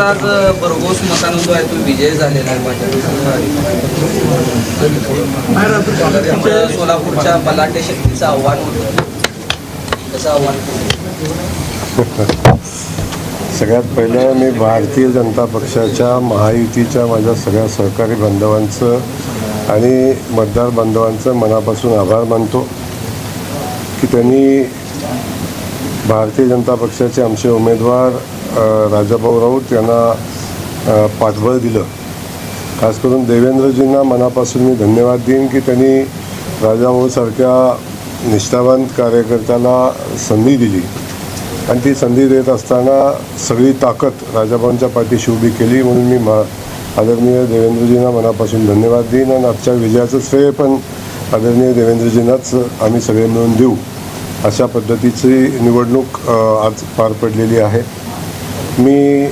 आज भरघोस मतानं जो आहे तो विजय झालेला आहे त्यामुळे सोलापूरच्या बलाढ्य शक्तीचं आव्हान होतं. कसं आव्हान? सगळ्यात पहिलं मी भारतीय जनता पक्षाच्या महायुतीच्या माझ्या सगळ्या सहकारी बांधवांचं आणि मतदार बांधवांचं मनापासून आभार मानतो की त्यांनी भारतीय जनता पक्षाचे आमचे उमेदवार राजाभाऊ राऊत यांना पाठबळ दिलं. खास करून देवेंद्रजींना मनापासून मी धन्यवाद देईन की त्यांनी राजाभाऊसारख्या निष्ठावंत कार्यकर्त्याला संधी दिली आणि ती संधी देत असताना सगळी ताकद राजाभाऊंच्या पाठीशी उभी केली. म्हणून मी आदरणीय देवेंद्रजींना मनापासून धन्यवाद देईन आणि आजच्या विजयाचं श्रेय पण आदरणीय देवेंद्रजींनाच आम्ही सगळे मिळून देऊ. अशा पद्धतीची निवडणूक आज पार पडलेली आहे. मी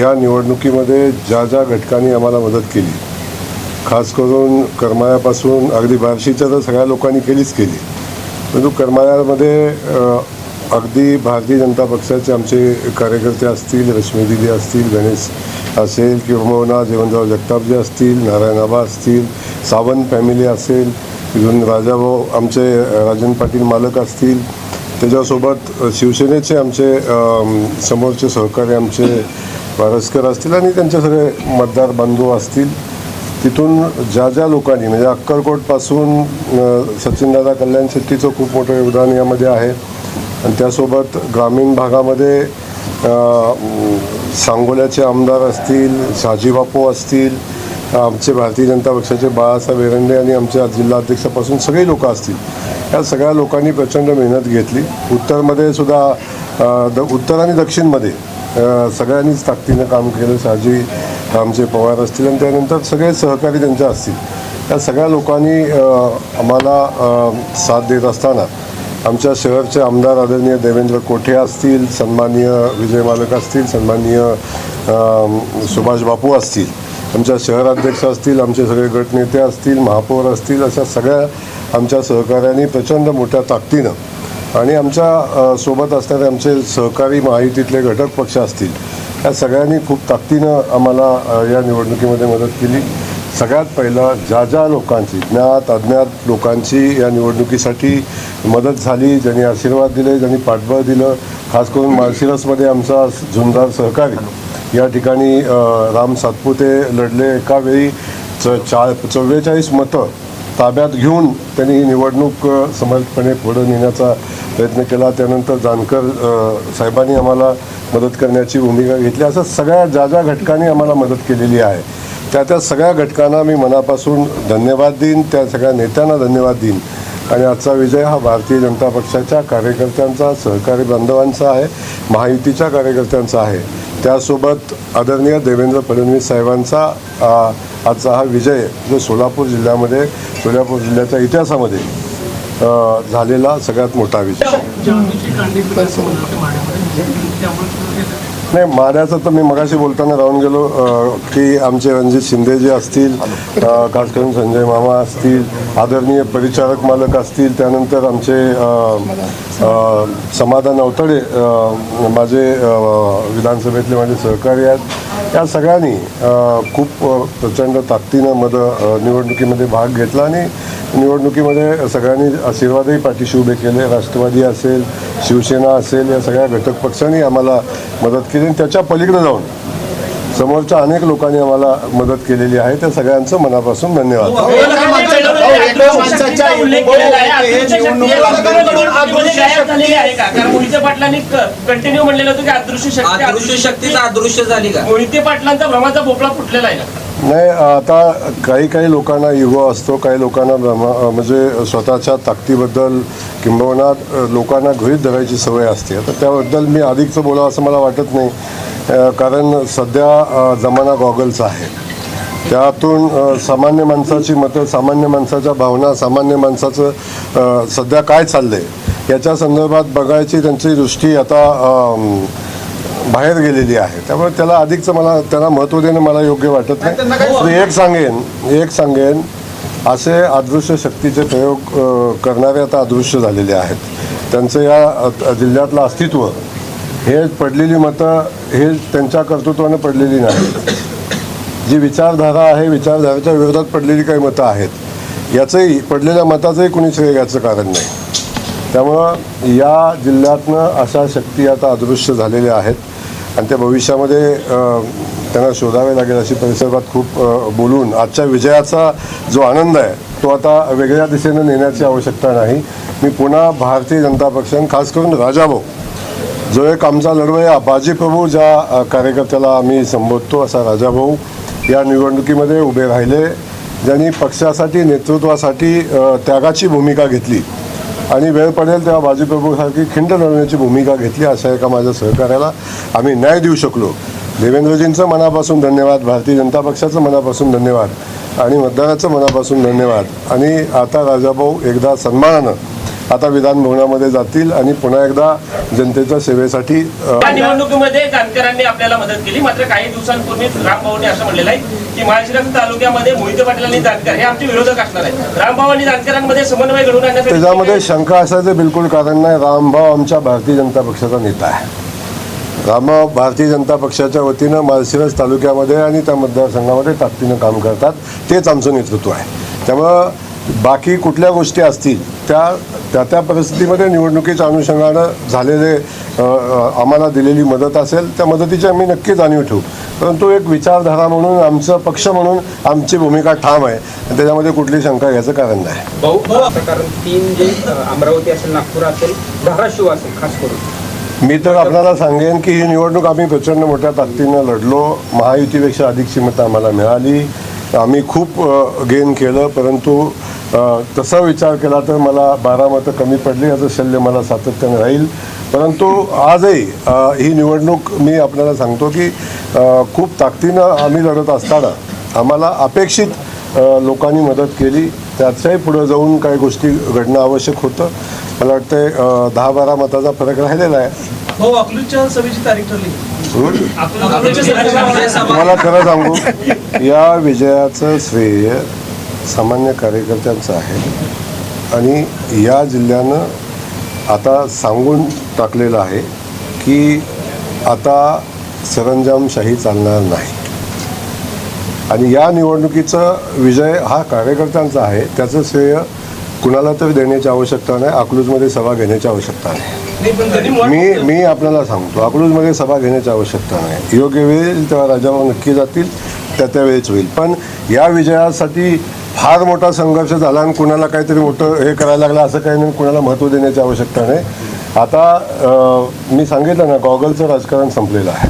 या निवडणुकीमध्ये ज्या ज्या घटकांनी आम्हाला मदत केली, खास करून करमाळ्यापासून अगदी बार्शीच्या तर सगळ्या लोकांनी केलीच केली, परंतु करमाळ्यामध्ये अगदी भारतीय जनता पक्षाचे आमचे कार्यकर्ते असतील, रश्मी दिदी असतील, गणेश असेल किंवा जीवनराव जगतापजी असतील, नारायण आबा असतील, सावंत फॅमिली असेल, इथून राजाभाऊ आमचे राजन पाटील मालक असतील, त्याच्यासोबत शिवसेनेचे आमचे समोरचे सहकारी आमचे वारसकर असतील आणि त्यांचे सगळे मतदार बंधू असतील. तिथून ज्या ज्या लोकांनी म्हणजे अक्कलकोटपासून सचिनदादा कल्याण शेट्टीचं खूप मोठं योगदान यामध्ये आहे आणि त्यासोबत ग्रामीण भागामध्ये सांगोल्याचे आमदार असतील, शहाजीबापू असतील, आमचे भारतीय जनता पक्षाचे बाळासाहेब एरंडे आणि आमच्या जिल्हाध्यक्षापासून सगळी लोक असतील. या सगळ्या लोकांनी प्रचंड मेहनत घेतली. उत्तरमध्ये सुद्धा उत्तर आणि दक्षिणमध्ये सगळ्यांनीच ताकदीनं काम केलं. शहाजी आमचे पवार असतील आणि त्यानंतर सगळे सहकारी त्यांचे असतील. या सगळ्या लोकांनी आम्हाला साथ देत असताना आमच्या शहरचे आमदार आदरणीय देवेंद्र कोठे असतील, सन्माननीय विजय मालक असतील, सन्माननीय सुभाष बापू असतील, आमच्या शहराध्यक्ष असतील, आमचे सगळे गटनेते असतील, महापौर असतील, अशा सगळ्या आमच्या सहकाऱ्यांनी प्रचंड मोठ्या ताकदीनं आणि आमच्या सोबत असणारे आमचे सहकारी महायुतीतले घटक पक्ष असतील, या सगळ्यांनी खूप ताकदीनं आम्हाला या निवडणुकीमध्ये मदत केली. सगळ्यात पहिलं ज्या ज्या लोकांची ज्ञात अज्ञात लोकांची या निवडणुकीसाठी मदत झाली, ज्यांनी आशीर्वाद दिले, ज्यांनी पाठबळ दिलं, खास करून माळशिरसमध्ये आमचा झुंजार सहकारी या ठिकाणी राम सातपुते लढले. एका वेळी 44 मतं ताब्यात घेऊन त्यांनी ही निवडणूक समर्थपणे पुढे नेण्याचा प्रयत्न केला. त्यानंतर जानकर साहेबांनी आम्हाला मदत करण्याची भूमिका घेतली. असं सगळ्या ज्या ज्या घटकांनी आम्हाला मदत केलेली आहे त्या सगळ्या घटकांना मी मनापासून धन्यवाद देईन, त्या सगळ्या नेत्यांना धन्यवाद देईन. आणि आजचा विजय हा भारतीय जनता पक्षाच्या कार्यकर्त्यांचा, सहकारी बांधवांचा आहे, महायुतीच्या कार्यकर्त्यांचा आहे. त्यासोबत आदरणीय देवेंद्र फडणवीस साहेबांचा आजचा हा विजय जो सोलापूर जिल्ह्याच्या इतिहासामध्ये झालेला सगळ्यात मोठा विजय. नाही, माड्याचं तर मी मगाशी बोलताना राहून गेलो की आमचे रणजित शिंदे जे असतील, खास करून संजय मामा असतील, आदरणीय परिचारक मालक असतील, त्यानंतर आमचे समाधान अवतडे माझे विधानसभेतले माझे सहकारी आहेत, या सगळ्यांनी खूप प्रचंड ताकदीनं निवडणुकीमध्ये भाग घेतला आणि निवडणुकीमध्ये सगळ्यांनी आशीर्वादही पाठीशी उभे केले. राष्ट्रवादी असेल, शिवसेना असेल, या सगळ्या घटक पक्षांनी आम्हाला मदत केली आणि त्याच्या पलीकडे जाऊन समोरच्या अनेक लोकांनी आम्हाला मदत केलेली आहे. त्या सगळ्यांचं मनापासून धन्यवाद. नाही, आता काही लोकांना इगो असतो, काही लोकांना म्हणजे स्वतःच्या ताकदीबद्दल किंबहुना लोकांना गृहीत धरायची सवय असते. आता त्याबद्दल मी अधिकचं बोलावं असं मला वाटत नाही, कारण सध्या जमाना गॉगलचा आहे. त्यातून सामान्य माणसाची मतं, सामान्य माणसाच्या भावना, सामान्य माणसाचं सध्या काय चाललं आहे याच्या संदर्भात बघायची त्यांची दृष्टी आता बाहेर गेलेली आहे. त्यामुळे त्याला अधिकचं त्यांना महत्त्व देणं मला योग्य वाटत नाही. एक सांगेन असे अदृश्य शक्तीचे प्रयोग करणारे आता अदृश्य झालेले आहेत. त्यांचं या जिल्ह्यातलं अस्तित्व हे पडलेली मतं हे त्यांच्या कर्तृत्वानं पडलेली नाही. जी विचारधारा आहे, विचारधारेच्या विरोधात पडलेली काही मतं आहेत, याचंही पडलेल्या मताचंही कुणी श्रेय घ्यायचं कारण नाही. त्यामुळं या जिल्ह्यातनं अशा शक्ती आता अदृश्य झालेल्या आहेत आणि त्या भविष्यामध्ये त्यांना शोधावे लागेल अशी परिसरात खूप बोलून आजच्या विजयाचा जो आनंद आहे तो आता वेगळ्या दिशेनं नेण्याची आवश्यकता नाही. मी पुन्हा भारतीय जनता पक्षाने खास करून राजाभाऊ जो एक आमचा लढवय्या बाजीप्रभू ज्या कार्यकर्त्याला आम्ही संबोधतो असा राजाभाऊ या निवडणुकीमध्ये उभे राहिले, ज्यांनी पक्षासाठी नेतृत्वासाठी त्यागाची भूमिका घेतली आणि वेळ पडेल तेव्हा बाजीप्रभूसारखी खिंड लढवण्याची भूमिका घेतली. अशा एका माझ्या सहकार्याला आम्ही न्याय देऊ शकलो. देवेंद्रजींचं मनापासून धन्यवाद, भारतीय जनता पक्षाचं मनापासून धन्यवाद आणि मतदाराचं मनापासून धन्यवाद. आणि आता राजाभाऊ एकदा सन्मानानं आता विधान भवनामध्ये जातील आणि पुन्हा एकदा जनतेच्या सेवेसाठी या निवडणुकीमध्ये जानकरांनी आपल्याला मदत केली. मात्र काही दिवसांपूर्वी रामभाऊंनी असं म्हणलेलं आहे की माळशिरस तालुक्यामध्ये मोहिते पाटील आणि जानकर हे आमचे विरोधक असणार आहेत. रामभाऊ आणि जानकरांमध्ये समन्वय घडवून आणण्यासाठी त्याच्यामध्ये शंका असायचं बिलकुल कारण नाही. रामभाऊ आमच्या भारतीय जनता पक्षाचा नेता आहे. रामभाऊ भारतीय जनता पक्षाच्या वतीनं माळशिरस तालुक्यामध्ये आणि त्या मतदारसंघामध्ये ताकदीनं काम करतात. तेच आमचं नेतृत्व आहे. त्यामुळं बाकी कुठल्या गोष्टी असतील त्या परिस्थितीमध्ये निवडणुकीच्या अनुषंगानं झालेले आम्हाला दिलेली मदत असेल त्या मदतीची आम्ही नक्की जाणीव ठेवू. परंतु एक विचारधारा म्हणून आमचा पक्ष म्हणून आमची भूमिका ठाम आहे आणि त्याच्यामध्ये कुठली शंका घ्यायचं कारण नाही. भाऊ कारण 3 जे अमरावती असेल, नागपूर असेल, धाराशिव असेल खास करून, मी तर आपल्याला सांगेन की ही निवडणूक आम्ही प्रचंड मोठ्या ताकदीनं लढलो. महायुतीपेक्षा अधिकची मतं आम्हाला मिळाली. आम्ही खूप गेन केलं. परंतु तसा विचार केला तर मला 12 मतं कमी पडली. याचं शल्य मला सातत्यानं राहील. परंतु आजही ही निवडणूक मी आपल्याला सांगतो की खूप ताकदीनं आम्ही लढत असताना आम्हाला अपेक्षित लोकांनी मदत केली. त्याच्याही पुढं जाऊन काही गोष्टी घडणं आवश्यक होतं. मला वाटतं 10-12 मताचा फरक राहिलेला आहे. हो, अकलूजच्या सभेची तारीख ठरली. तुम्हाला खरं सांगू, या विजयाचं श्रेय सामान्य कार्यकर्त्यांचं आहे आणि या जिल्ह्यानं आता सांगून टाकलेलं आहे की आता सरंजामशाही चालणार नाही आणि या निवडणुकीचा विजय हा कार्यकर्त्यांचा आहे. त्याचं श्रेय कुणाला तरी देण्याची आवश्यकता नाही. अकलूजमध्ये सभा घेण्याची आवश्यकता नाही. मी आपल्याला सांगतो, अकलूजमध्ये सभा घेण्याची आवश्यकता नाही. योग्य वेळ तेव्हा राजाभाऊ नक्की जातील, त्यावेळेच होईल. पण या विजयासाठी फार मोठा संघर्ष झाला आणि कुणाला काहीतरी मोठं हे करायला लागलं असं काही नाही. कुणाला महत्त्व देण्याची आवश्यकता नाही. आता मी सांगितलं ना, गॉगलचं राजकारण संपलेलं आहे.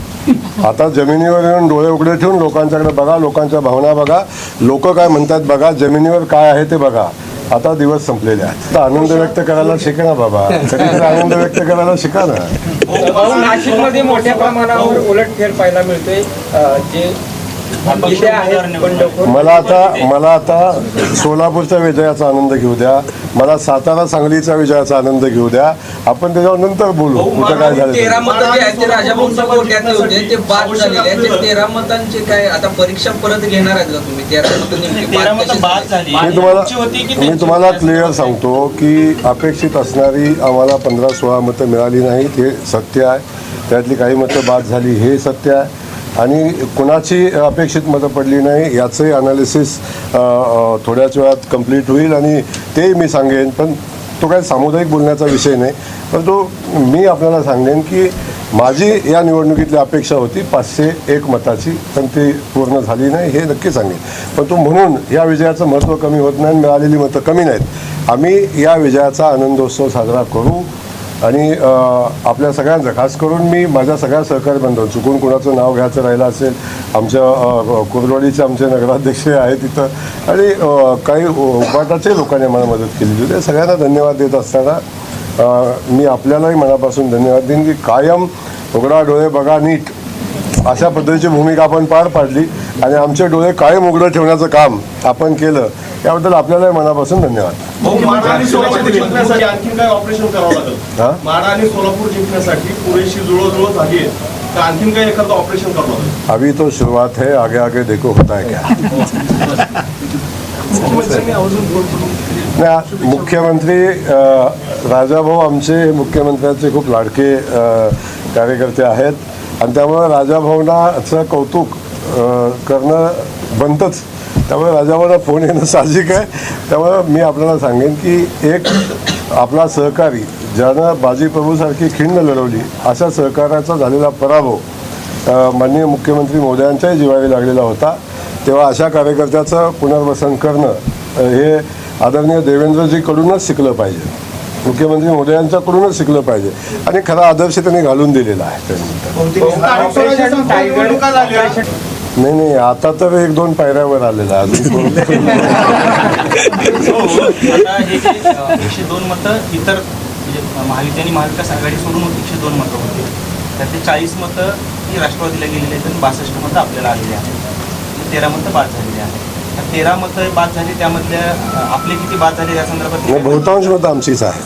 आता जमिनीवर येऊन डोळे उघडे ठेवून लोकांच्याकडे बघा, लोकांच्या भावना बघा, लोक काय म्हणतात बघा, जमिनीवर काय आहे ते बघा. आता दिवस संपलेले आहेत. तर आनंद व्यक्त करायला शिका ना बाबा, कधीतरी आनंद व्यक्त करायला शिका ना. नाशिकमध्ये मोठ्या प्रमाणावर उलटफेर पाहायला मिळतोय. जे मला आता सोलापूरच्या विजयाचा आनंद घेऊ द्या, मला सातारा सांगलीच्या विजयाचा आनंद घेऊ द्या. आपण त्याच्यावर नंतर बोलू कुठं काय झालं. 13 मतं जे आहेत ते राजाभाऊंच्या कोट्यातले होते, ते बाद झालेले आहेत. ते 13 मतांचे काय आता परीक्षा परत घेणार आहेत का तुम्ही? 13 मतं बाद झाली. मी तुम्हाला क्लिअर सांगतो की अपेक्षित असणारी आम्हाला 15-16 मतं मिळाली नाहीत, हे सत्य आहे. त्यातली काही मतं बाद झाली हे सत्य आहे आणि कुणाची अपेक्षित मतं पडली नाही याचंही अनालिसिस थोड्याच वेळात कंप्लीट होईल आणि ते मी सांगेन. पण तो काही सामुदायिक बोलण्याचा विषय नाही. परंतु मी आपल्याला सांगेन की माझी या निवडणुकीतली अपेक्षा होती 501 मताची, पण ती पूर्ण झाली नाही हे नक्की सांगेन. परंतु म्हणून या विजयाचं महत्त्व कमी होत नाही, मिळालेली मतं कमी नाहीत. आम्ही या विजयाचा आनंदोत्सव साजरा करू आणि आपल्या सगळ्यांचं, खास करून मी माझ्या सगळ्या सहकारी बांधव, चुकून कुणाचं नाव घ्यायचं राहिलं असेल, आमच्या कुर्डवाडीचे आमचे नगराध्यक्ष आहेत तिथं आणि काही उपाटाचे लोकांनी मला मदत केली होती. सगळ्यांना धन्यवाद देत असताना मी आपल्यालाही मनापासून धन्यवाद देईन की कायम उघडा डोळे बघा नीट अशा पद्धतीची भूमिका आपण पार पाडली आणि आमचे डोळे कायम उघडं ठेवण्याचं काम आपण केलं. याबद्दल आपल्यालाही मनापासून धन्यवाद. माढा आणि सोलापूर जिंकण्यासाठी आणखी काय ऑपरेशन करावं लागेल? माढा आणि सोलापूर जिंकण्यासाठी पुरेशी जुळवजुळव झाली आहे तर आणखीन काय एखादं ऑपरेशन करावं लागेल? अभी तो शुरुआत है, आगे आगे देखो होता है क्या. मुख्यमंत्री राजाभाऊ आमचे मुख्यमंत्र्यांचे खूप लाडके कार्यकर्ते आहेत आणि त्यामुळे राजाभावनाचं कौतुक करणं बनतंच. त्यामुळे राजाभावना फोन येणं साहजिक आहे. त्यामुळे मी आपल्याला सांगेन की एक आपला सहकारी ज्यानं बाजीप्रभूसारखी खिंड लढवली अशा सहकार्याचा झालेला पराभव माननीय मुख्यमंत्री महोदयांच्याही जिव्हारी लागलेला होता. तेव्हा अशा कार्यकर्त्याचं पुनर्वसन करणं हे आदरणीय देवेंद्रजीकडूनच शिकलं पाहिजे, मुख्यमंत्री महोदयांच्याकडूनच शिकलं पाहिजे आणि खरा आदर्श त्यांनी घालून दिलेला आहे त्यानंतर. नाही आता तर 1-2 पायऱ्यावर आलेला आहे अजून. आता हे जे 102 मतं इतर म्हणजे महायुती आणि महाविकास आघाडी सोडून 102 मतं होते, त्यातले 40 मतं ही राष्ट्रवादीला गेलेली आहेत आणि 62 मतं आपल्याला आलेली आहेत. 13 मतं बाद झालेली आहेत. 13 मतं बाद झाली, त्यामधल्या आपले किती बाद झाले या संदर्भात? बहुतांश मतं आमचीच आहेत,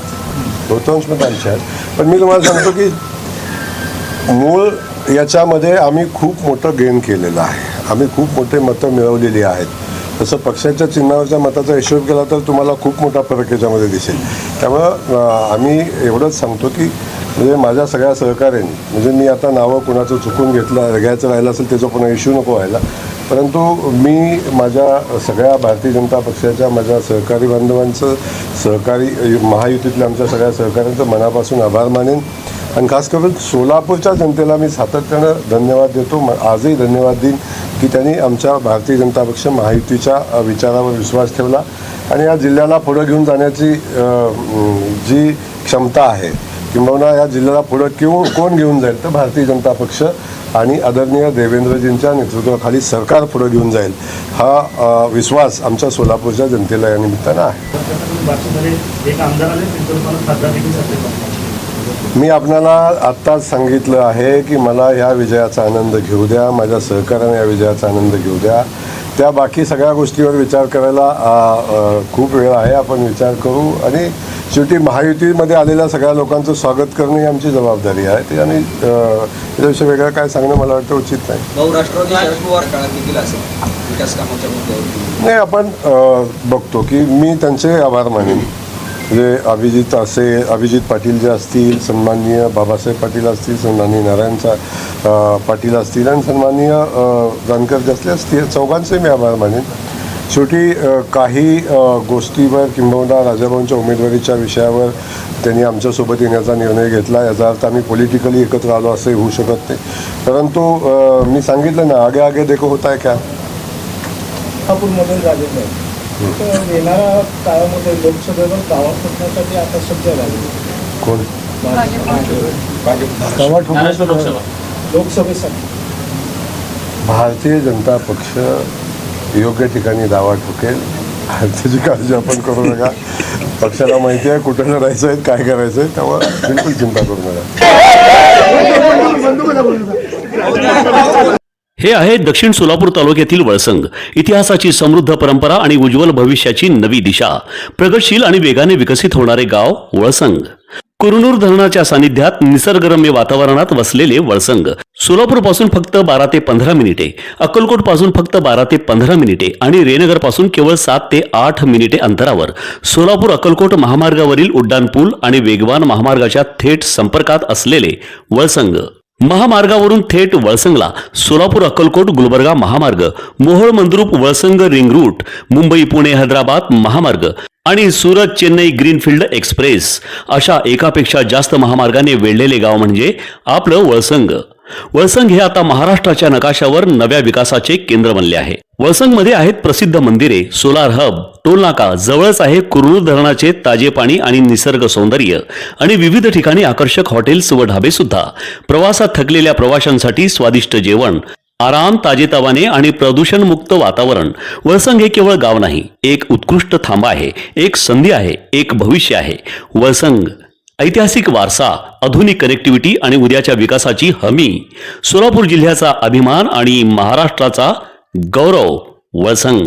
बहुतांश मतं आमची आहेत. पण मी तुम्हाला सांगतो की मूळ याच्यामध्ये आम्ही खूप मोठं गेन केलेलं आहे, आम्ही खूप मोठे मतं मिळवलेली आहेत. तसं पक्षाच्या चिन्हावरच्या मताचा हिशोब केला तर तुम्हाला खूप मोठा फरक याच्यामध्ये दिसेल. त्यामुळं आम्ही एवढंच सांगतो की म्हणजे माझ्या सगळ्या सहकार्यांनी, म्हणजे मी आता नावं कुणाचं चुकून घ्यायचं राहिलं असेल त्याचा पुन्हा इश्यू नको व्हायला, परंतु मी माझ्या सगळ्या भारतीय जनता पक्षाच्या माझ्या सहकारी बांधवांचं, सहकारी महायुतीतल्या आमच्या सगळ्या सहकाऱ्यांचं मनापासून आभार मानेन आणि खास करून सोलापूरच्या जनतेला मी सातत्यानं धन्यवाद देतो. आजही धन्यवाद देईन की त्यांनी आमच्या भारतीय जनता पक्ष महायुतीच्या विचारावर विश्वास ठेवला आणि या जिल्ह्याला पुढं घेऊन जाण्याची जी क्षमता आहे किंबहुना या जिल्ह्याला पुढं कोण घेऊन जाईल तर भारतीय जनता पक्ष आणि आदरणीय देवेंद्रजींच्या नेतृत्वाखाली सरकार पुढं घेऊन जाईल हा विश्वास आमच्या सोलापूरच्या जनतेला या निमित्तानं आहे. मी आपल्याला आत्ताच सांगितलं आहे की मला ह्या विजयाचा आनंद घेऊ द्या, माझ्या सहकार्याने या विजयाचा आनंद घेऊ द्या. त्या बाकी सगळ्या गोष्टीवर विचार करायला खूप वेळ आहे, आपण विचार करू आणि शेवटी महायुतीमध्ये आलेल्या सगळ्या लोकांचं स्वागत करणे ही आमची जबाबदारी आहे. ते आणि त्याच्याविषयी वेगळं काय सांगणं मला वाटतं उचित नाही. बहुराष्ट्रवादी शरद पवार काळात देखील असेल विकास कामाच्या मुद्द्यावर नाही, आपण बघतो की मी त्यांचे आभार मानेन. म्हणजे अभिजित पाटील जे असतील, सन्माननीय बाबासाहेब पाटील असतील, सन्माननीय नारायण पाटील असतील आणि सन्माननीय जानकर जे असतील, चौघांचे मी आभार मानेन. शेवटी काही गोष्टीवर किंबहुना राजाभाऊंच्या उमेदवारीच्या विषयावर त्यांनी आमच्यासोबत येण्याचा निर्णय घेतला. याचा अर्थ आम्ही पॉलिटिकली एकत्र आलो असंही होऊ शकत नाही. परंतु मी सांगितलं ना, आगे आगे देखो होता है क्या. नागपूरमधून राजेंद्र तर येणाऱ्या काळामध्ये लोकसभेवर दावा ठोकण्यासाठी आता सज्ज झाले. कोण दावा ठोकण्याचं लोकसभेसाठी भारतीय जनता पक्ष योग्य ठिकाणी दावा ठोकेल, त्याची काळजी आपण करू नका. पक्षाला माहिती आहे कुठे लढायचं आहे, काय करायचं आहे, त्यामुळे बिलकुल चिंता करू नका. हे आहे दक्षिण सोलापूर तालुक्यातील वळसंग. इतिहासाची समृद्ध परंपरा आणि उज्ज्वल भविष्याची नवी दिशा. प्रगतशील आणि वेगाने विकसित होणारे गाव वळसंग. कुरनूर धरणाच्या सानिध्यात निसर्गरम्य वातावरणात वसलेले वळसंग. सोलापूर पासून फक्त 12 ते 15 मिनिटे, अक्कलकोट पासून फक्त 12 ते 15 मिनिटे आणि रेणनगर पासून केवळ 7 ते 8 मिनिटे अंतरावर सोलापूर अक्कलकोट महामार्गावरील उड्डाणपूल आणि वेगवान महामार्गाच्या थेट संपर्कात असलेले वळसंग. महामार्गावरून थेट वळसंगला सोलापूर अक्कलकोट गुलबर्गा महामार्ग, मोहोळ मंद्रुप वळसंग रिंग रूट, मुंबई पुणे हैदराबाद महामार्ग आणि सुरत चेन्नई ग्रीनफील्ड एक्सप्रेस अशा एकापेक्षा जास्त महामार्गाने वेढलेले गाव म्हणजे आपलं वळसंग. वळसंग हे आता महाराष्ट्राच्या नकाशावर नव्या विकासाचे केंद्र बनले आहे. वळसंगमध्ये आहेत प्रसिद्ध मंदिरे, सोलार हब, टोलनाका, जवळच आहे कुरनूर धरणाचे ताजे पाणी आणि निसर्ग सौंदर्य आणि विविध ठिकाणी आकर्षक हॉटेल्स व ढाबे सुद्धा. प्रवासात थकलेल्या प्रवाशांसाठी स्वादिष्ट जेवण, आराम, ताजेतवाने आणि प्रदूषण मुक्त वातावरण. वळसंग हे केवळ गाव नाही, एक उत्कृष्ट थांबा आहे, एक संधी आहे, एक भविष्य आहे. वळसंग ऐतिहासिक वारसा, आधुनिक कनेक्टिव्हिटी आणि उद्याच्या विकासाची हमी. सोलापूर जिल्ह्याचा अभिमान आणि महाराष्ट्राचा गौरव. वळसंग.